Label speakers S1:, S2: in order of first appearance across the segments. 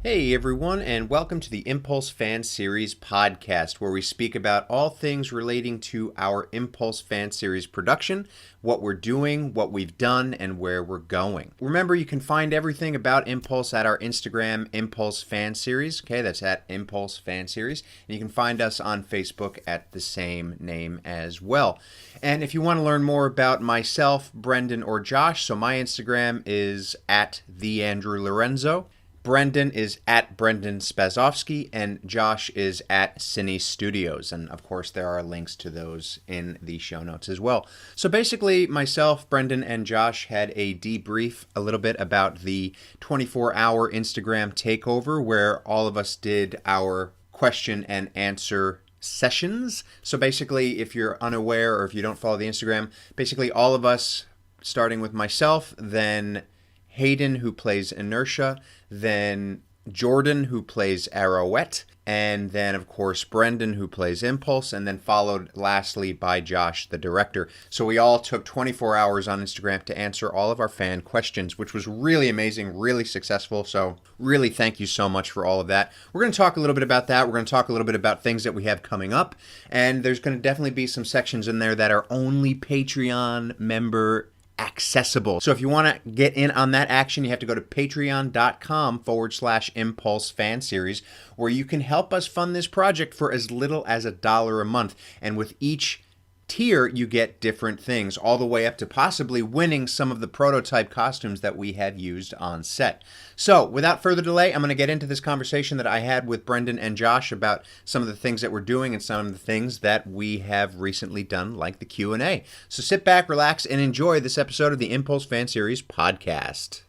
S1: Hey everyone, and welcome to the Impulse Fan Series podcast, where we speak about all things relating to our Impulse Fan Series production, what we're doing, what we've done, and where we're going. Remember, you can find everything about Impulse at our Instagram, Impulse Fan Series. Okay, that's at Impulse Fan Series. And you can find us on Facebook at the same name as well. And if you want to learn more about myself, Brendan, or Josh, so my Instagram is at @TheAndrewLorenzo. Brendan is at Brendan Spazovsky, and Josh is at Cinestudios. And of course, there are links to those in the show notes as well. So basically, myself, Brendan, and Josh had a debrief a little bit about the 24-hour Instagram takeover, where all of us did our question and answer sessions. So basically, if you're unaware or if you don't follow the Instagram, basically all of us, starting with myself, then Hayden, who plays Inertia, then Jordan, who plays Arrowette, and then, of course, Brendan, who plays Impulse, and then followed lastly by Josh, the director. So we all took 24 hours on Instagram to answer all of our fan questions, which was really amazing, really successful. So really thank you so much for all of that. We're going to talk a little bit about that. We're going to talk a little bit about things that we have coming up, and there's going to definitely be some sections in there that are only Patreon member accessible. So if you want to get in on that action, you have to go to patreon.com/Impulse Fan Series, where you can help us fund this project for as little as $1 a month. And with each tier, you get different things, all the way up to possibly winning some of the prototype costumes that we have used on set. So without further delay, I'm going to get into this conversation that I had with Brendan and Josh about some of the things that we're doing and some of the things that we have recently done, like the Q&A. So sit back, relax, and enjoy this episode of the Impulse Fan Series podcast.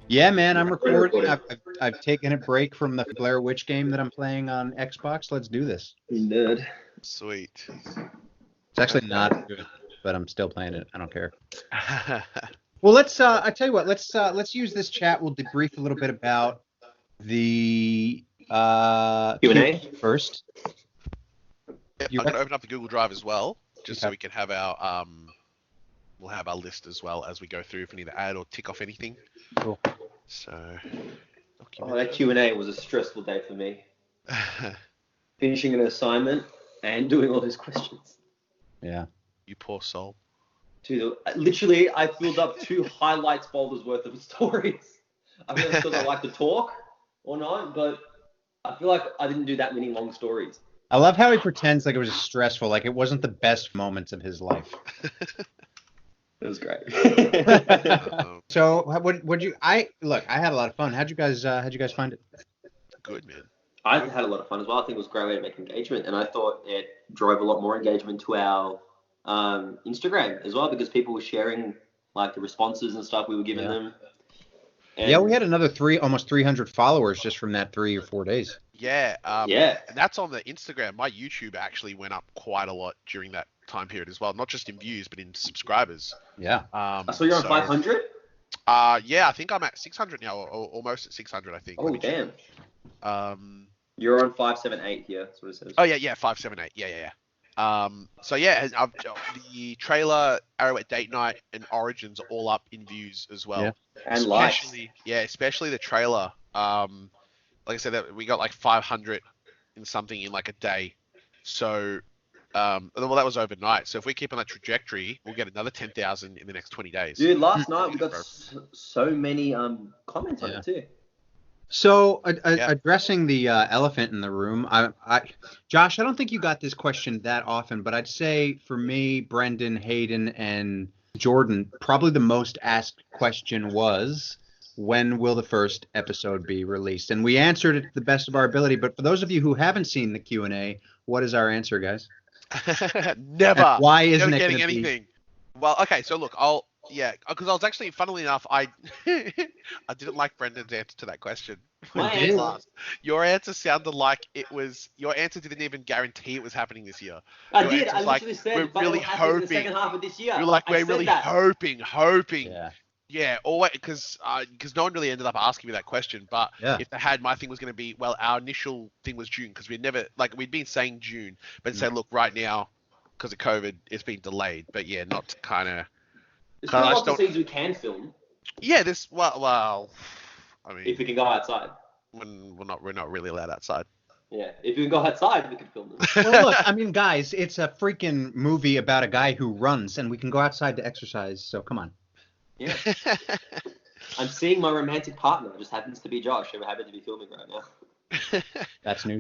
S1: Yeah, man, I'm recording. I've taken a break from the Blair Witch game that I'm playing on Xbox. Let's do this.
S2: Nerd.
S3: Sweet.
S1: It's actually not good, but I'm still playing it. I don't care. Well, let's. I tell you what. Let's use this chat. We'll debrief a little bit about the
S2: Q&A
S1: first.
S3: Yep, I'm going to open up the Google Drive as well, just so we can have our we'll have our list as well as we go through if we need to add or tick off anything.
S1: Cool.
S3: So,
S2: that Q&A was a stressful day for me. Finishing an assignment and doing all those questions.
S1: Yeah.
S3: You poor soul.
S2: Dude, literally, I filled up 2 highlights folders worth of stories. I don't know because I like to talk or not, but I feel like I didn't do that many long stories.
S1: I love how he pretends like it was stressful, like it wasn't the best moments of his life.
S2: It was great.
S1: So, what you? I had a lot of fun. How'd you guys find it?
S3: Good, man.
S2: I had a lot of fun as well. I think it was a great way to make engagement, and I thought it drove a lot more engagement to our Instagram as well, because people were sharing like the responses and stuff we were giving them. And
S1: we had another almost 300 followers just from that 3 or 4 days.
S3: Yeah.
S2: Yeah.
S3: And that's on the Instagram. My YouTube actually went up quite a lot during that time period as well, not just in views but in subscribers.
S1: Yeah.
S2: So you're on 500?
S3: Yeah, I think I'm at 600 now, or almost at 600, I think.
S2: Oh, damn.
S3: You're
S2: on 578 here. That's what it says.
S3: Oh yeah, 578. Yeah. So yeah, the trailer, Arrowette Date Night, and Origins are all up in views as well.
S1: Yeah.
S2: And likes.
S3: Especially the trailer. Like I said, that we got like 500 and something in like a day. So, well, that was overnight. So if we keep on that trajectory, we'll get another 10,000 in the next 20 days.
S2: Dude, last night we got so many comments on it too.
S1: So, addressing the elephant in the room, Josh, I don't think you got this question that often, but I'd say for me, Brendan, Hayden, and Jordan, probably the most asked question was, when will the first episode be released? And we answered it to the best of our ability, but for those of you who haven't seen the Q&A, what is our answer, guys?
S3: Never.
S1: And why isn't
S3: Never
S1: it
S3: getting anything? Well, okay, so look, because I was actually, funnily enough, I didn't like Brendan's answer to that question. Your answer sounded like your answer didn't even guarantee it was happening this year.
S2: I did. I literally said,
S3: we're really hoping.
S2: The second half of this year.
S3: You're like, we're really hoping.
S1: Yeah.
S3: Yeah, always, because no one really ended up asking me that question. But
S1: Yeah.
S3: if they had, my thing was going to be, well, our initial thing was June because we'd been saying June, but say, look, right now, because of COVID, it's been delayed. But yeah, not to kind of.
S2: There's still lots of scenes we can film.
S3: Yeah, well, I mean,
S2: if we can go outside.
S3: When we're not really allowed outside.
S2: Yeah, if we can go outside, we can film them.
S1: Well, look, I mean, guys, it's a freaking movie about a guy who runs, and we can go outside to exercise. So come on.
S2: Yeah. I'm seeing my romantic partner. It just happens to be Josh, and we happen to be filming right now.
S1: That's new.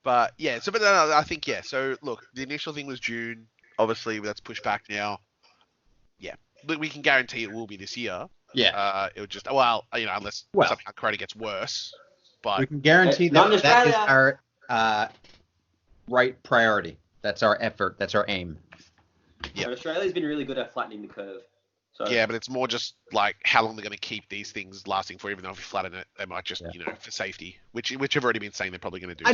S3: But yeah, so I think yeah. So look, the initial thing was June. Obviously, that's pushed back now. Yeah, but we can guarantee it will be this year.
S1: Yeah.
S3: It would just unless something on Corona gets worse. But
S1: we can guarantee that is our right priority. That's our effort. That's our aim.
S2: Yeah. Australia's been really good at flattening the curve. So.
S3: Yeah, but it's more just like how long they're going to keep these things lasting for. Even though if you flatten it, they might just for safety, which have already been saying they're probably going to do.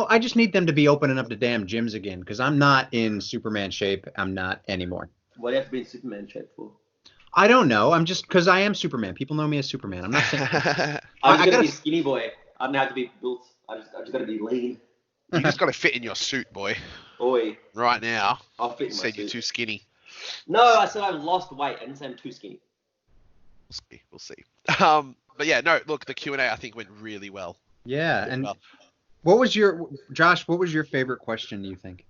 S1: I just need them to be opening up the damn gyms again because I'm not in Superman shape. I'm not anymore.
S2: What do you have to be in Superman shape for?
S1: I don't know. I'm just because I am Superman. People know me as Superman. I'm not saying.
S2: I'm just gonna be skinny boy. I don't have to be built. I just gotta be lean.
S3: You just gotta fit in your suit, boy.
S2: Oi.
S3: Right now.
S2: I'll fit in my
S3: suit. You're too skinny.
S2: No, I said I've lost weight. I didn't say I'm too skinny.
S3: We'll see. But yeah, no. Look, the Q&A I think went really well.
S1: Yeah, and what was your Josh? What was your favorite question? Do you think?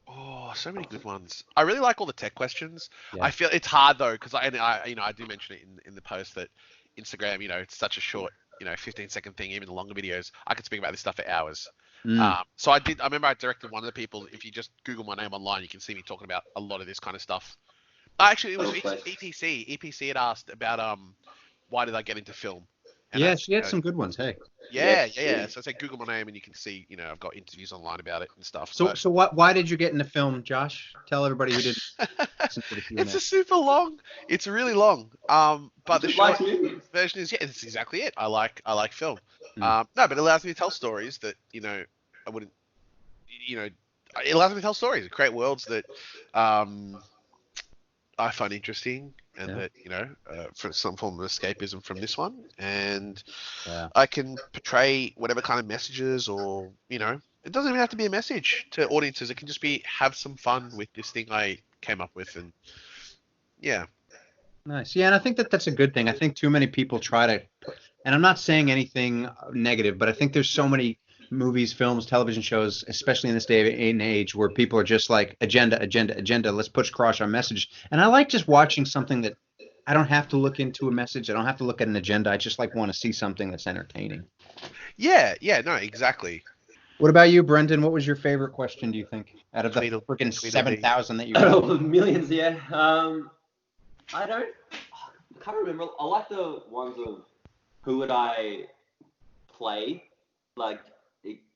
S3: Oh, so many good ones. I really like all the tech questions.
S1: Yeah.
S3: I feel it's hard though because I do mention it in the post that Instagram, it's such a short, 15-second thing. Even the longer videos, I could speak about this stuff for hours. So I remember I directed one of the people. If you just Google my name online, you can see me talking about a lot of this kind of stuff. Actually, it was EPC. EPC had asked about why did I get into film? And
S1: she had some good ones. Hey.
S3: Yeah. So I said Google my name, and you can see, I've got interviews online about it and stuff.
S1: So why did you get into film, Josh? Tell everybody who didn't listen to the Q&A.
S3: It's a super long. It's really long. But the short version is it's exactly it. I like film. No, but it allows me to tell stories that I wouldn't. It allows me to tell stories, create worlds that I find interesting. And that, for some form of escapism from this one. And I can portray whatever kind of messages or, it doesn't even have to be a message to audiences. It can just be have some fun with this thing I came up with. And yeah.
S1: Nice. Yeah, and I think that's a good thing. I think too many people try to, and I'm not saying anything negative, but I think there's so many movies, films, television shows, especially in this day and age, where people are just like agenda. Let's push across our message. And I like just watching something that I don't have to look into a message. I don't have to look at an agenda. I just want to see something that's entertaining.
S3: Yeah, no, exactly.
S1: What about you, Brendan? What was your favorite question, do you think, out of the freaking 7,000 that you got?
S2: Millions, yeah. I can't remember. I like the ones of who would I play,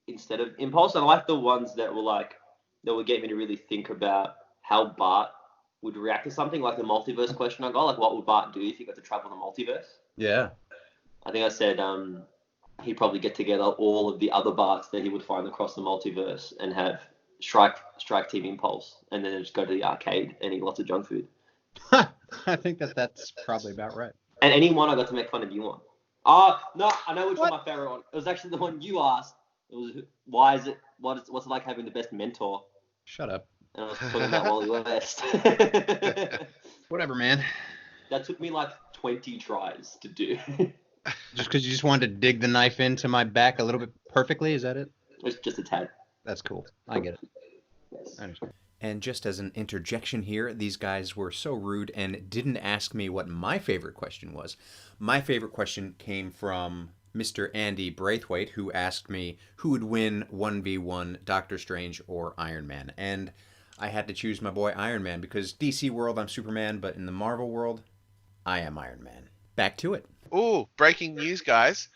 S2: instead of Impulse, and I like the ones that would get me to really think about how Bart would react to something, like the multiverse question I got. What would Bart do if he got to travel in the multiverse? Yeah. I think I said he'd probably get together all of the other Barts that he would find across the multiverse and have Strike Team Impulse, and then just go to the arcade and eat lots of junk food.
S1: I think that's probably about right.
S2: And any one I got to make fun of you on. Oh, no, I know which one my favorite one. It was actually the one you asked. It was, what's it like having the best mentor?
S1: Shut up.
S2: And I was talking about Wally West.
S1: Whatever, man.
S2: That took me 20 tries to do.
S1: Just because you just wanted to dig the knife into my back a little bit perfectly, is that it?
S2: It's just a tad.
S1: That's cool. I get it.
S2: Yes.
S1: I understand.
S4: And just as an interjection here, these guys were so rude and didn't ask me what my favorite question was. My favorite question came from Mr. Andy Braithwaite, who asked me who would win 1v1, Doctor Strange or Iron Man. And I had to choose my boy Iron Man because DC world, I'm Superman, but in the Marvel world, I am Iron Man. Back to it.
S3: Ooh, breaking news, guys.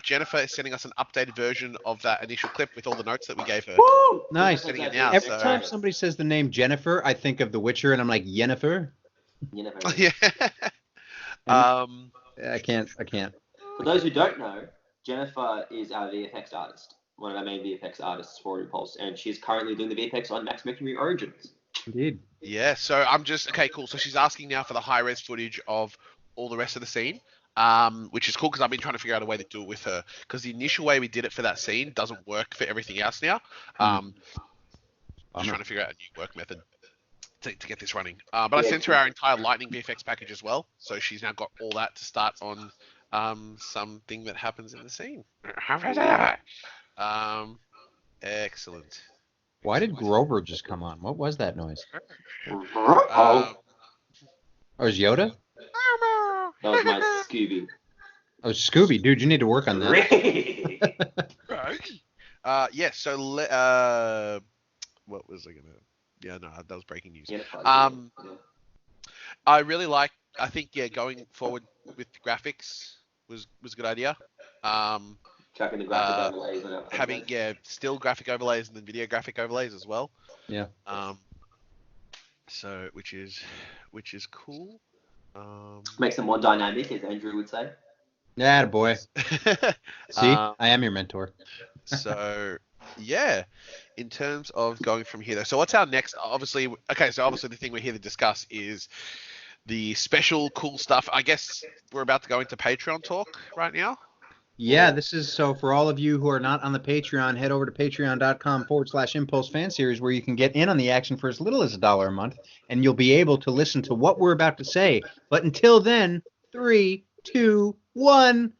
S3: Jennifer is sending us an updated version of that initial clip with all the notes that we gave her.
S1: Woo! Nice.
S3: Sending it now,
S1: Every time somebody says the name Jennifer, I think of The Witcher, and I'm like, Yennefer?
S2: Yennefer.
S3: Yeah.
S1: I can't.
S2: For those who don't know, Jennifer is our VFX artist, one of our main VFX artists for Impulse, and she's currently doing the VFX on Max Mercury Origins.
S1: Indeed.
S3: Yeah, so I'm just okay, cool. So she's asking now for the high res footage of all the rest of the scene, which is cool because I've been trying to figure out a way to do it with her because the initial way we did it for that scene doesn't work for everything else now. Just trying to figure out a new work method to get this running. But I sent her our entire Lightning VFX package as well, so she's now got all that to start on something that happens in the scene. Excellent.
S5: Why did Grover just come on? What was that noise?
S2: Oh,
S5: Oh, is Yoda?
S2: that was my Scooby.
S5: Oh, Scooby. Dude, you need to work on that.
S3: Yeah, so what was I gonna? Yeah, no, that was breaking news. I really like. I think going forward with graphics was a good idea.
S2: Chucking the graphic overlays and
S3: having still graphic overlays and then video graphic overlays as well.
S5: Yeah.
S3: So which is cool.
S2: Makes them more dynamic, as Andrew would say.
S5: Yeah, boy. See, I am your mentor.
S3: So yeah, in terms of going from here though, so what's our next? Obviously the thing we're here to discuss is the special cool stuff. I guess we're about to go into Patreon talk right now.
S5: Yeah, this is so for all of you who are not on the Patreon, head over to patreon.com/Impulse Fan Series where you can get in on the action for as little as $1 a month, and you'll be able to listen to what we're about to say. But until then, 3, 2, 1.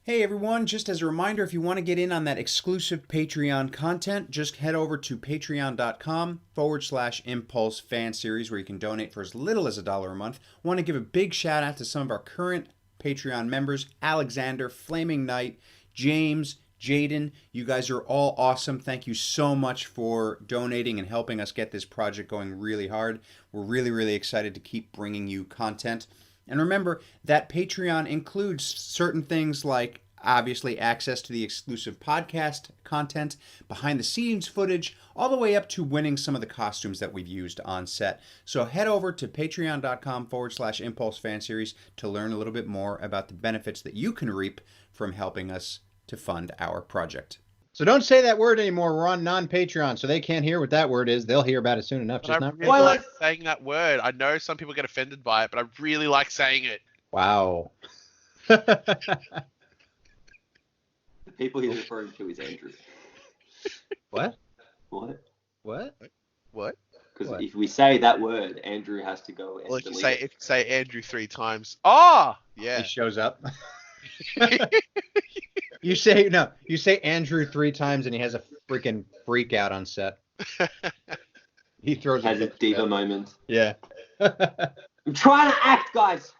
S4: Hey everyone, just as a reminder, if you want to get in on that exclusive Patreon content, just head over to patreon.com/Impulse Fan Series where you can donate for as little as $1 a month. I want to give a big shout out to some of our current Patreon members: Alexander, Flaming Knight, James, Jaden. You guys are all awesome. Thank you so much for donating and helping us get this project going really hard. We're really, really excited to keep bringing you content. And remember that Patreon includes certain things like obviously access to the exclusive podcast content, behind the scenes footage, all the way up to winning some of the costumes that we've used on set. So head over to patreon.com/Impulse Fan Series to learn a little bit more about the benefits that you can reap from helping us to fund our project.
S5: So don't say that word anymore. We're on non-Patreon, so they can't hear what that word is. They'll hear about it soon enough.
S3: But I really like saying that word. I know some people get offended by it, but I really like saying it.
S5: Wow.
S2: The people he's referring to is Andrew.
S5: What?
S2: What?
S5: What?
S3: What?
S2: Because if we say that word, Andrew has to go and
S3: Well, if you
S2: delete it.
S3: say Andrew 3 times, yeah.
S5: He shows up. You say Andrew 3 times and he has a freaking freak out on set. He throws
S2: Has a diva moment.
S5: Yeah.
S2: I'm trying to act, guys.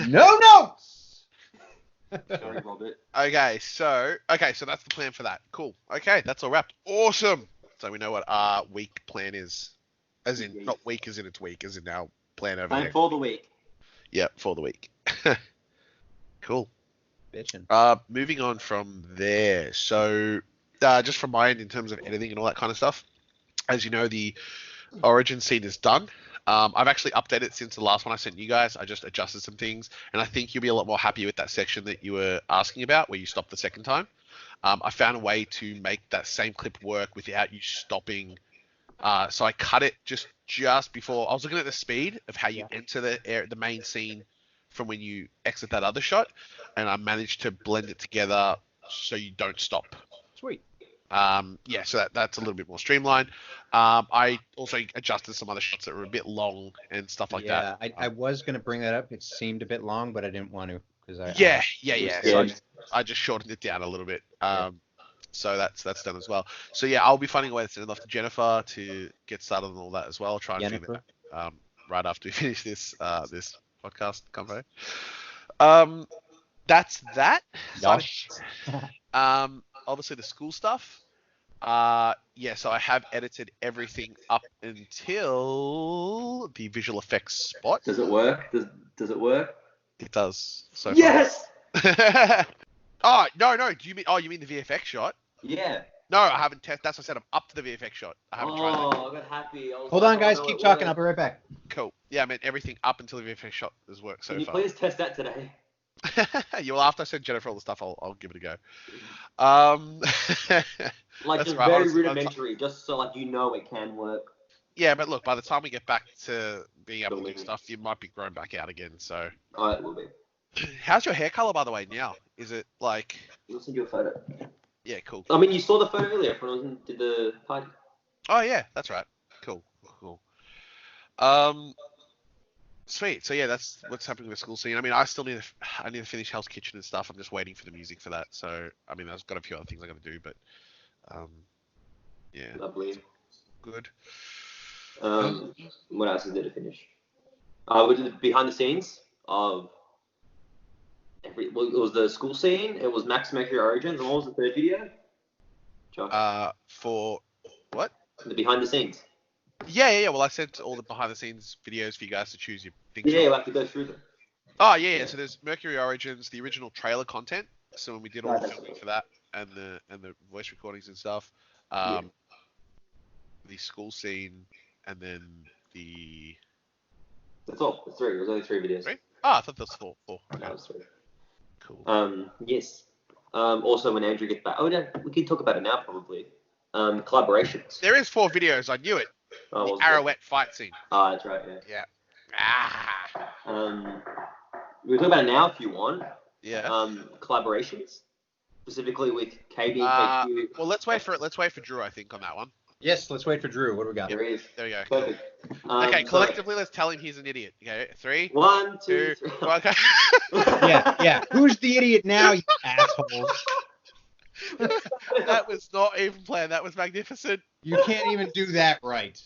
S5: No.
S2: Sorry, Robert.
S3: Okay, so that's the plan for that. Cool. Okay, that's all wrapped. Awesome. So we know what our week plan is. As in, not week as in it's week, as in our plan over
S2: Plan
S3: there.
S2: for the week.
S3: Yeah, for the week. Cool.
S5: Bitchin'.
S3: Moving on from there. So, just from my end, in terms of editing and all that kind of stuff, as you know, the origin scene is done. I've actually updated it since the last one I sent you guys. I just adjusted some things, and I think you'll be a lot more happy with that section that you were asking about, where you stopped the second time. I found a way to make that same clip work without you stopping. So I cut it just before. I was looking at the speed of how you enter the main scene from when you exit that other shot, and I managed to blend it together so you don't stop.
S5: Sweet.
S3: So that's a little bit more streamlined. I also adjusted some other shots that were a bit long and stuff like that.
S5: Yeah, I was going to bring that up. It seemed a bit long, but I didn't want to.
S3: Yeah. So I just shortened it down a little bit. So that's done as well. So yeah, I'll be finding a way to send it off to Jennifer to get started on all that as well. I'll try and figure that out right after we finish this podcast convo. That's that. Obviously the school stuff. So I have edited everything up until the visual effects spot.
S2: Does it work? Does it work?
S3: It does. So
S2: yes.
S3: Oh no! You mean the VFX shot?
S2: Yeah.
S3: No, I haven't tested. That's what I said. I'm up to the VFX shot. I haven't tried that.
S2: I got happy.
S5: Hold on, guys. Keep talking. I'll be right back.
S3: Cool. Yeah, I mean everything up until the VFX shot has worked so far.
S2: Can you please test that today?
S3: Well, after I send Jennifer all the stuff, I'll give it a go.
S2: Like just very rudimentary, just so like you know it can work.
S3: Yeah, but look, by the time we get back to being able to do stuff, you might be grown back out again. So,
S2: It will be.
S3: how's your hair color, by the way? Now, is it like?
S2: I'll send you a photo.
S3: Yeah, cool.
S2: I mean, you saw the photo earlier when I did the party.
S3: Oh yeah, that's right. Cool. Sweet. So yeah, that's what's happening with the school scene. I mean, I need to finish Hell's Kitchen and stuff. I'm just waiting for the music for that. So I mean, I've got a few other things I got to do, but yeah.
S2: Lovely.
S3: Good.
S2: What else is there to finish? We did the behind the scenes of it was the school scene. It was Max Mercury Origins. And what was the third video? Josh?
S3: For what?
S2: The behind the scenes.
S3: Yeah. Well, I sent all the behind the scenes videos for you guys to choose your things.
S2: Yeah, you'll have to go through them.
S3: Oh yeah. So there's Mercury Origins, the original trailer content. So when we did all the filming for that and the voice recordings and stuff. The school scene, and then the.
S2: That's all. It's 3. It was only 3 videos.
S3: 3? Oh, I thought that was 4. Okay.
S2: That was 3.
S3: Cool.
S2: Yes. Also, when Andrew gets back, we can talk about it now probably. Collaborations.
S3: There is 4 videos. I knew it. The Arrowette fight scene.
S2: Oh, that's right. Yeah. We can talk about it now if you want.
S3: Yeah.
S2: Collaborations, specifically with KB and KQ.
S3: Well, let's wait for Drew. I think on that one.
S5: Yes, let's wait for Drew. What do we got?
S2: There he is.
S3: There you go.
S2: Perfect.
S3: Okay, collectively, let's tell him he's an idiot. Okay, 3,
S2: 1, 2, 3.
S3: Okay.
S5: Yeah. Who's the idiot now, you asshole?
S3: That was not even planned. That was magnificent.
S5: You can't even do that right.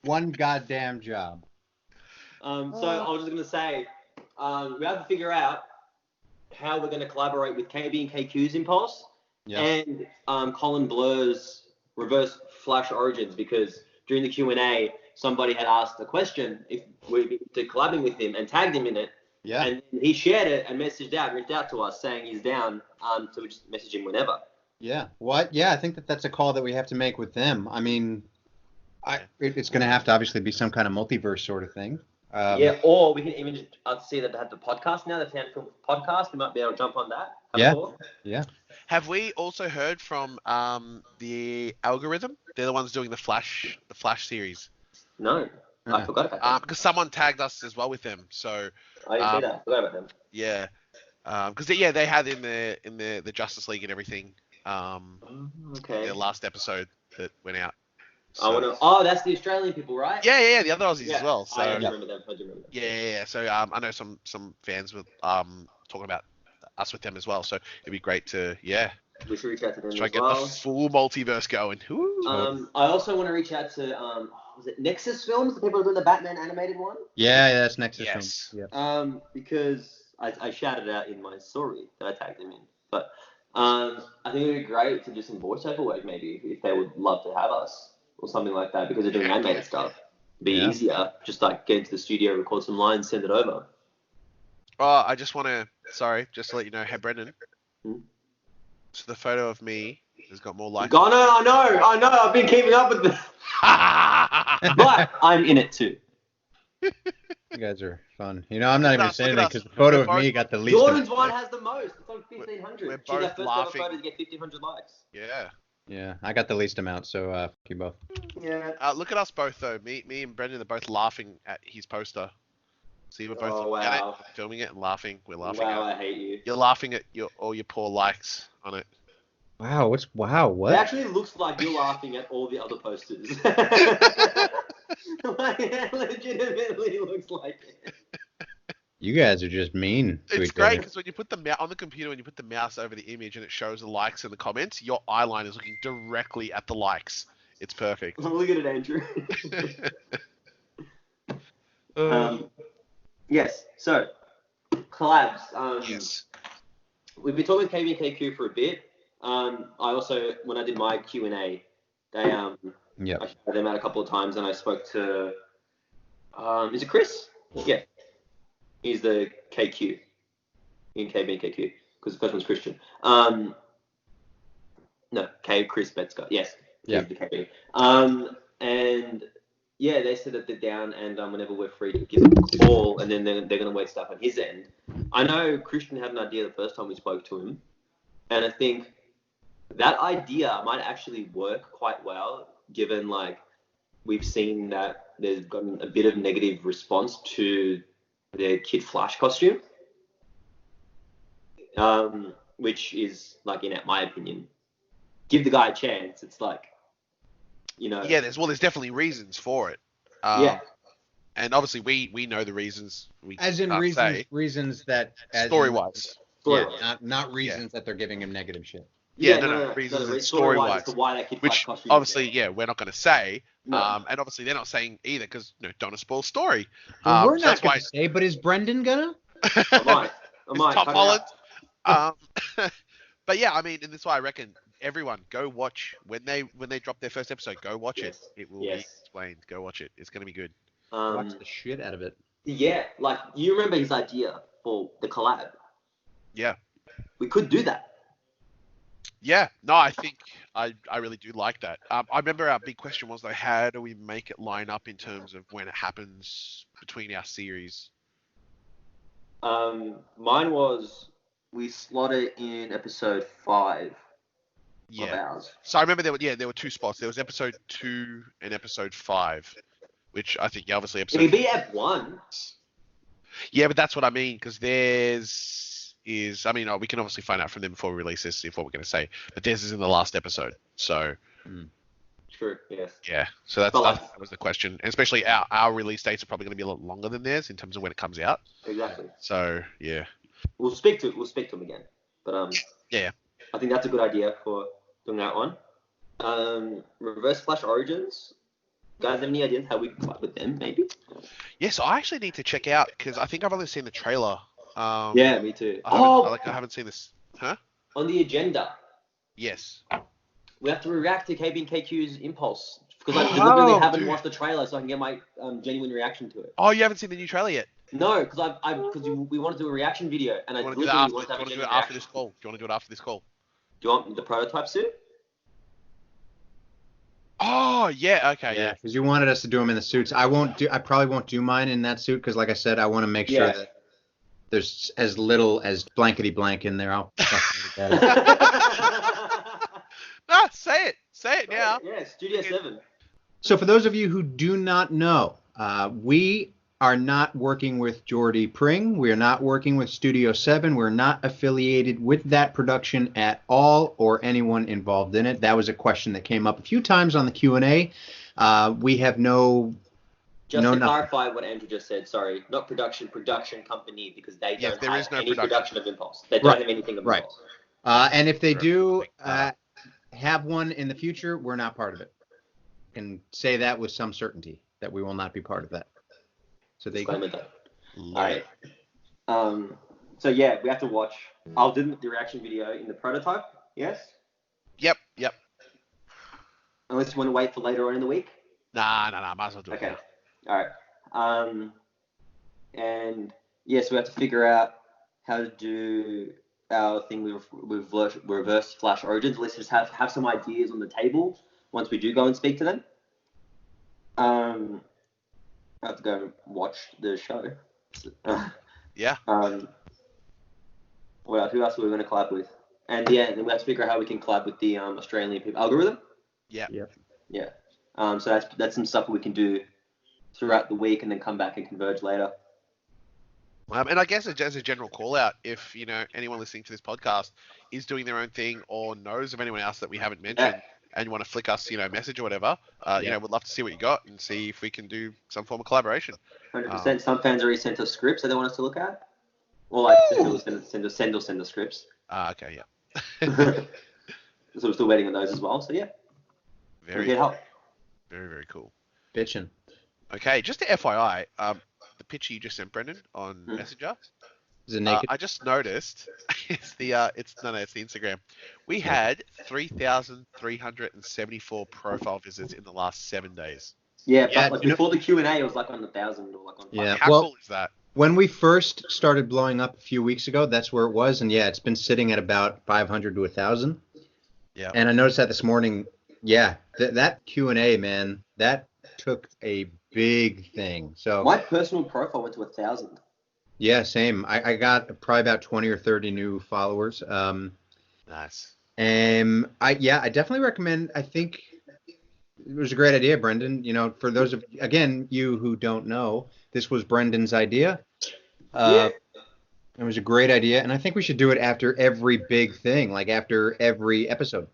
S5: One goddamn job.
S2: So I was just going to say, we have to figure out how we're going to collaborate with KB and KQ's Impulse and Colin Blur's Reverse Flash Origins, because during the Q&A, somebody had asked a question if we'd be collabing with him and tagged him in it.
S5: Yeah.
S2: And he shared it and reached out to us saying he's down, so we just message him whenever.
S5: Yeah. What? Yeah, I think that's a call that we have to make with them. I mean, it's going to have to obviously be some kind of multiverse sort of thing.
S2: Or we can even just see that they have the podcast now, the Fan Film podcast. We might be able to jump on that.
S5: Yeah.
S3: Have we also heard from the Algorithm? They're the ones doing the Flash series.
S2: No, I forgot about that.
S3: Because someone tagged us as well with them. So
S2: I didn't see that. I forgot about them.
S3: Yeah. Because they had in the Justice League and everything.
S2: Okay.
S3: Their last episode that went out.
S2: So, that's the Australian people, right?
S3: Yeah, the other Aussies as well. So,
S2: I do remember them.
S3: Yeah. So I know some fans were talking about us with them as well. So it'd be great to
S2: We should reach out to them
S3: try
S2: as
S3: to get the full multiverse going.
S2: I also want to reach out to was it Nexus Films, the people who are doing the Batman animated one?
S5: Yeah, that's Nexus
S3: Yes.
S5: Films. Yeah.
S2: Because I shouted it out in my story that I tagged them in. But I think it would be great to do some voiceover work maybe if they would love to have us or something like that, because they're doing animated stuff. It'd be easier, just like get into the studio, record some lines, send it over.
S3: Oh, I just want to, just to let you know, hey Brendan. So the photo of me has got more likes.
S2: I know, I've been keeping up with this. But I'm in it too.
S5: You guys are fun. I'm not even saying anything because the photo of me got the least.
S2: Jordan's one has the most. It's on 1,500.
S3: We're
S2: She's our
S3: both
S2: first ever
S3: laughing.
S2: photo to get 1,500 likes.
S3: Yeah.
S5: Yeah, I got the least amount, so fuck you both.
S2: Yeah.
S3: Look at us both though. Me and Brendan are both laughing at his poster. See, we're both looking at it, filming it and laughing. We're laughing at it.
S2: Wow, I hate you.
S3: You're laughing at all your poor likes on it.
S5: Wow, what?
S2: It actually looks like you're laughing at all the other posters. Like, it legitimately looks like it.
S5: You guys are just mean.
S3: It's great because when you put on the computer, when you put the mouse over the image and it shows the likes and the comments, your eye line is looking directly at the likes. It's perfect.
S2: Look at it, Andrew. Yes. So, collabs.
S3: Yes.
S2: We've been talking with KB and KQ for a bit. I also, when I did my Q&A, I shouted them out a couple of times, and I spoke to, is it Chris? Yeah. He's the KQ in KB and KQ, because the first one's Christian. Chris Betzka. Yes.
S5: Yeah.
S2: The KB. And yeah, they said that they're down, and whenever we're free, to give them a call, and then they're going to wait stuff on his end. I know Christian had an idea the first time we spoke to him, and I think that idea might actually work quite well, given like we've seen that there's gotten a bit of negative response to the Kid Flash costume, which is like, in my opinion, give the guy a chance. It's like,
S3: Yeah, there's definitely reasons for it.
S2: Yeah.
S3: And obviously we know the reasons. We
S5: As in
S3: can't
S5: reasons,
S3: say.
S5: reasons that
S3: Story-wise.
S5: Yeah, not reasons that they're giving him negative shit.
S3: Yeah, no. Reasons and
S2: story-wise.
S3: story-wise.
S2: Why that Kid Flash
S3: Which
S2: costume
S3: obviously, we're not going to say.
S2: No.
S3: And obviously they're not saying either because don't want to spoil story.
S5: Well, we're
S3: so
S5: not
S3: that's
S5: going
S3: why
S5: to say, but is Brendan gonna?
S2: I might.
S3: it's Tom Holland. But yeah, I mean, and that's why I reckon everyone go watch when they drop their first episode. Go watch it. It will be explained. Go watch it. It's going to be good.
S5: Watch the shit out of it.
S2: Yeah, like, you remember his idea for the collab?
S3: Yeah.
S2: We could do that.
S3: Yeah, no, I think I really do like that. I remember our big question was, though, how do we make it line up in terms of when it happens between our series?
S2: Mine was, we slot it in episode 5 of ours.
S3: So I remember there were two spots. There was episode 2 and episode 5, which I think obviously episode.
S2: It'd be at 1.
S3: Yeah, but that's what I mean, because I mean, we can obviously find out from them before we release this if what we're going to say, but theirs is in the last episode, so.
S2: True. Yes.
S3: Yeah, so that was the question, and especially our release dates are probably going to be a lot longer than theirs in terms of when it comes out.
S2: Exactly.
S3: So yeah.
S2: We'll speak to them again, but
S3: Yeah.
S2: I think that's a good idea for doing that one. Reverse Flash Origins. Guys, have any ideas how we can collab with them? Maybe.
S3: Yes, I actually need to check out because I think I've only seen the trailer.
S2: Yeah, me too.
S3: I haven't seen this. Huh?
S2: On the agenda.
S3: Yes.
S2: We have to react to KB and KQ's Impulse because I deliberately haven't watched the trailer so I can get my genuine reaction to it.
S3: Oh, you haven't seen the new trailer yet?
S2: No, because we want to do a reaction video and I deliberately want to have a genuine
S3: after this call. Do you want to do it after this call?
S2: Do you want the prototype suit?
S3: Oh yeah, okay, yeah.
S5: Because you wanted us to do them in the suits. I probably won't do mine in that suit because, like I said, I want to make sure that there's as little as blankety blank in there. I'll
S3: No, say it now.
S2: Yeah, Studio 7.
S5: So for those of you who do not know, we are not working with Jordy Pring. We are not working with Studio 7. We're not affiliated with that production at all or anyone involved in it. That was a question that came up a few times on the Q&A. We have no...
S2: Just to clarify what Andrew just said, sorry, not production company, because they don't have any production of Impulse. They don't have anything of Impulse.
S5: And if they do have one in the future, we're not part of it. I can say that with some certainty, that we will not be part of that. So they
S2: All right. So yeah, we have to watch. I'll do the reaction video in the prototype. Yes.
S3: Yep.
S2: Unless you want to wait for later on in the week.
S3: Nah. Might as well do it.
S2: Okay. All right. And yes, we have to figure out how to do our thing with reverse Flash Origins. Let's just have some ideas on the table once we do go and speak to them. I have to go and watch the show.
S3: Yeah.
S2: What else? Who else are we going to collab with? And then we have to figure out how we can collab with the Australian people algorithm.
S3: Yeah.
S2: Yeah. So that's some stuff we can do throughout the week and then come back and converge later.
S3: And I guess as a general call out, if anyone listening to this podcast is doing their own thing or knows of anyone else that we haven't mentioned and you want to flick us, message or whatever, we'd love to see what you got and see if we can do some form of collaboration.
S2: 100%. Some fans already sent us scripts that they want us to look at. Or like send us scripts.
S3: Okay, yeah.
S2: So we're still waiting on those as well. So yeah.
S3: Very
S2: help.
S3: Very, very cool.
S5: bitching.
S3: Okay, just to FYI, the picture you just sent, Brendan, on Messenger.
S5: Is it naked?
S3: I just noticed it's the Instagram. We had 3,374 profile visits in the last 7 days.
S2: Yeah, but like before the Q&A, it was like on 1,000 or like on 500.
S3: How cool is that?
S5: When we first started blowing up a few weeks ago, that's where it was, and it's been sitting at about 500 to 1,000.
S3: Yeah.
S5: And I noticed that this morning. Yeah, that Q&A, man, that took a big thing. So
S2: my personal profile went to 1,000.
S5: Yeah, same. I got probably about 20 or 30 new followers.
S3: Nice.
S5: I definitely recommend. I think was a great idea, Brendan. You know, for those of you who don't know, this was Brendan's idea. It was a great idea, and I think we should do it after every big thing, like after every episode.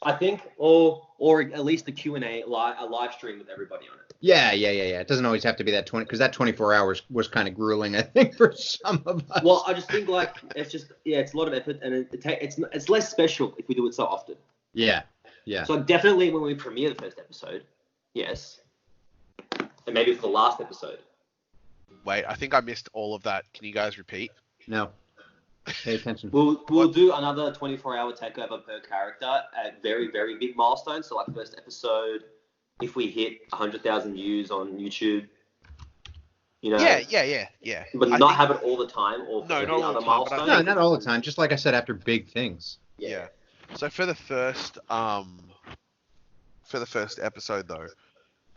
S2: I think, or at least a Q&A, a live stream with everybody on it.
S5: Yeah. It doesn't always have to be that 20, because that 24 hours was kind of grueling, I think, for some of us.
S2: Well, I just think like it's a lot of effort, and it's less special if we do it so often.
S5: Yeah.
S2: So definitely when we premiere the first episode, yes, and maybe for the last episode.
S3: Wait, I think I missed all of that. Can you guys repeat?
S5: No. Pay attention.
S2: We'll do another 24-hour takeover per character at very, very big milestones. So like first episode, if we hit 100,000 views on YouTube, you know.
S3: Yeah.
S2: But not have it all the time or
S3: no,
S2: every
S3: not all
S2: other
S3: the time,
S2: milestone.
S5: No, not all the time. Just like I said, after big things.
S3: Yeah. So for the first episode though,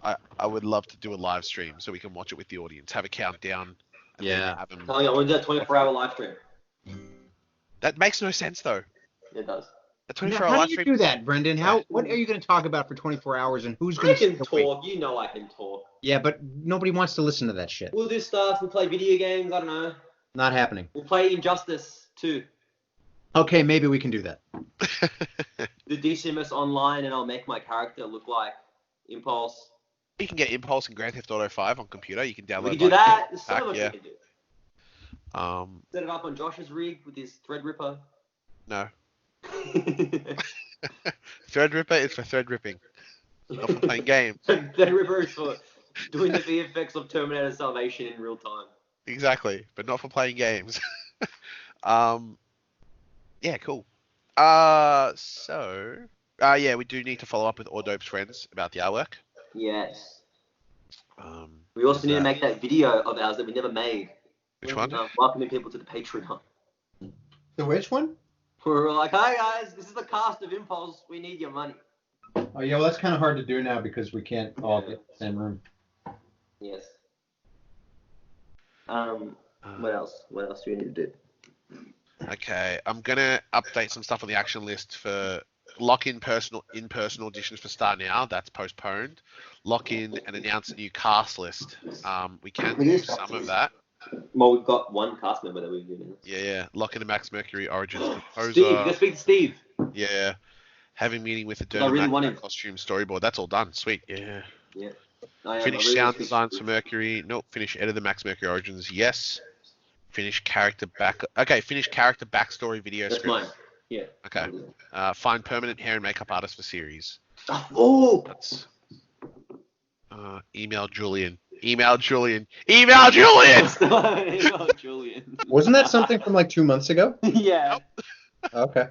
S3: I would love to do a live stream so we can watch it with the audience, have a countdown.
S5: Yeah.
S2: Oh, yeah, I want to do a 24-hour live stream.
S3: That makes no sense though.
S2: It does.
S3: A 24-hour
S5: How
S3: live
S5: do you
S3: stream.
S5: do that, Brendan? What are you going to talk about for 24 hours, and who's
S2: I
S5: going to
S2: can talk. You know I can talk.
S5: Yeah, but nobody wants to listen to that shit.
S2: We'll do stuff. We'll play video games. I don't know.
S5: Not happening.
S2: We'll play Injustice 2.
S5: Okay, maybe we can do that.
S2: Do DCMS online, and I'll make my character look like Impulse.
S3: You can get Impulse and Grand Theft Auto 5 on computer. You can download.
S2: We can do that. There's so
S3: pack,
S2: much
S3: yeah.
S2: we can do. Set it up on Josh's rig with his Threadripper.
S3: No. Threadripper is for thread ripping, not for playing games.
S2: Threadripper is for doing the VFX of Terminator Salvation in real time.
S3: Exactly, but not for playing games. Yeah, cool. Yeah, we do need to follow up with Ordope's friends about the artwork.
S2: Yes. We also need to make that video of ours that we never made.
S3: Which one?
S2: Welcoming people to the Patreon.
S5: The which one?
S2: We're like, hi guys, this is the cast of Impulse. We need your money.
S5: Oh, yeah, well, that's kind of hard to do now because we can't all get in the same room.
S2: Yes. What else? What else do we need to do?
S3: Okay, I'm gonna update some stuff on the action list for lock in in-person auditions for Star Now. That's postponed. Lock in and announce a new cast list. We can do some of that.
S2: Well, we've got one cast member that we've given.
S3: Yeah. Lock in a Max Mercury Origins composer.
S2: Steve, go speak to Steve.
S3: Yeah. Having meeting with the
S2: I really want
S3: Dermac
S2: him.
S3: costume storyboard. That's all done. Sweet. Yeah.
S2: Yeah.
S3: Finish sound designs for Mercury. Nope. Finish edit the Max Mercury Origins. Yes. Finish character backstory video
S2: That's
S3: script.
S2: mine. Yeah.
S3: Okay. Find permanent hair and makeup artist for series.
S2: Oh!
S3: That's email Julian. Email Julian. Email Julian.
S2: Email Julian.
S5: Wasn't that something from like 2 months ago?
S2: Yeah.
S5: Okay.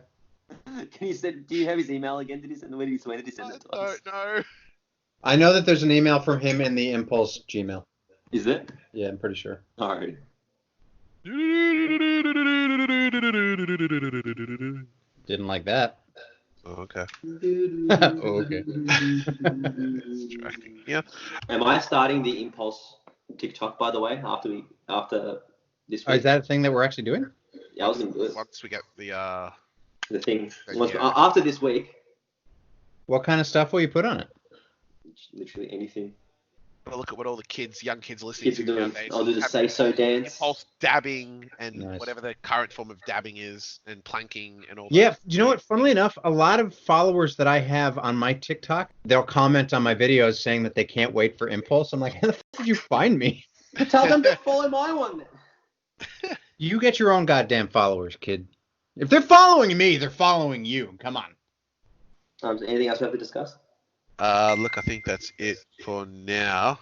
S2: Do you have his email again? Where did he send it to us?
S3: No.
S5: I know that there's an email from him in the Impulse Gmail.
S2: Is it?
S5: Yeah, I'm pretty sure.
S2: All right.
S5: Didn't like that.
S3: Okay.
S5: Okay.
S3: Distracting. Yeah.
S2: Am I starting the Impulse TikTok, by the way, after this week?
S5: Oh, is that a thing that we're actually doing?
S2: Yeah, I was going to do it.
S3: Once we get the
S2: thing.
S3: Yeah.
S2: After this week,
S5: What kind of stuff will you put on it?
S2: literally anything.
S3: look at what all the young kids listening
S2: Kids are
S3: to
S2: doing.
S3: nowadays.
S2: I'll do the
S3: Have
S2: say-so dance.
S3: Impulse dabbing and
S5: Nice.
S3: whatever the current form of dabbing is, and planking and all.
S5: Yeah,
S3: that.
S5: you know what? Funnily enough, a lot of followers that I have on my TikTok, they'll comment on my videos saying that they can't wait for Impulse. I'm like, how the fuck did you find me?
S2: Tell them to follow my one.
S5: You get your own goddamn followers, kid. If they're following me, they're following you. Come on.
S2: Anything else we have to discuss?
S3: Look, I think that's it for now.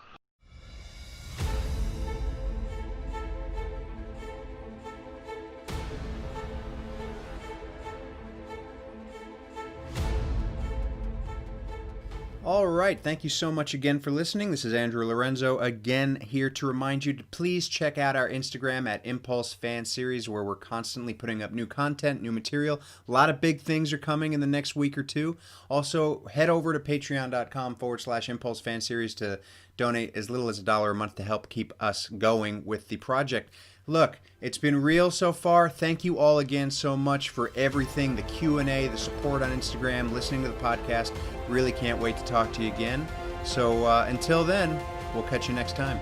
S4: All right, thank you so much again for listening. This is Andrew Lorenzo again here to remind you to please check out our Instagram at Impulse Fan Series, where we're constantly putting up new content, new material. A lot of big things are coming in the next week or two. Also, head over to patreon.com/Impulse Fan Series to donate as little as $1 a month to help keep us going with the project.
S1: Look, it's been real so far. Thank you all again so much for everything, the Q&A, the support on Instagram, listening to the podcast. Really can't wait to talk to you again. So until then, we'll catch you next time.